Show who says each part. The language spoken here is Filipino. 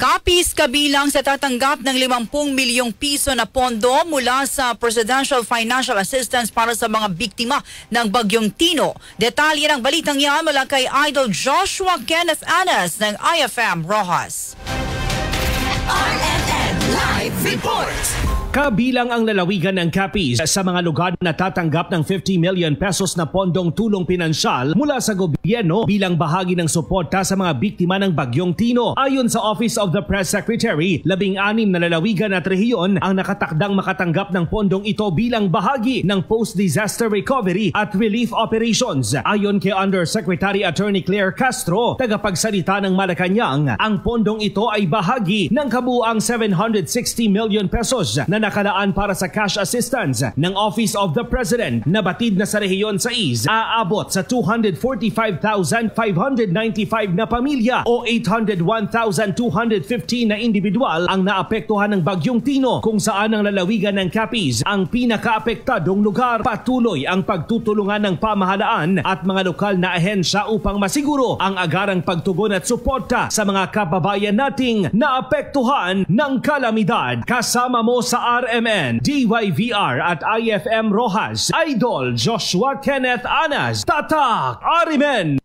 Speaker 1: Capiz kabilang sa tatanggap ng 50 milyong piso na pondo mula sa Presidential Financial Assistance para sa mga biktima ng Bagyong Tino. Detalye ng balitang yan mula kay Idol Joshua Kenneth Anas ng IFM Rojas.
Speaker 2: RMN Live Report.
Speaker 3: Kabilang ang lalawigan ng Capiz sa mga lugar na tatanggap ng 50 million pesos na pondong tulong pinansyal mula sa gobyerno bilang bahagi ng suporta sa mga biktima ng Bagyong Tino. Ayon sa Office of the Press Secretary, 16 na lalawigan at rehiyon ang nakatakdang makatanggap ng pondong ito bilang bahagi ng post-disaster recovery at relief operations. Ayon kay Undersecretary Attorney Claire Castro, tagapagsalita ng Malacanang, ang pondong ito ay bahagi ng kabuuang 760 million pesos na nakalaan para sa cash assistance ng Office of the President na batid na sa rehiyon 6 aabot sa 245,595 na pamilya o 801,215 na individual ang naapektuhan ng Bagyong Tino, kung saan ang lalawigan ng Capiz ang pinakaapektadong lugar. Patuloy ang pagtutulungan ng pamahalaan at mga lokal na ahensya upang masiguro ang agarang pagtugon at suporta sa mga kababayan nating naapektuhan ng kalamidad. Kasama mo sa RMN, DYVR at IFM Rojas, Idol Joshua Kenneth Anas, Tatak RMN!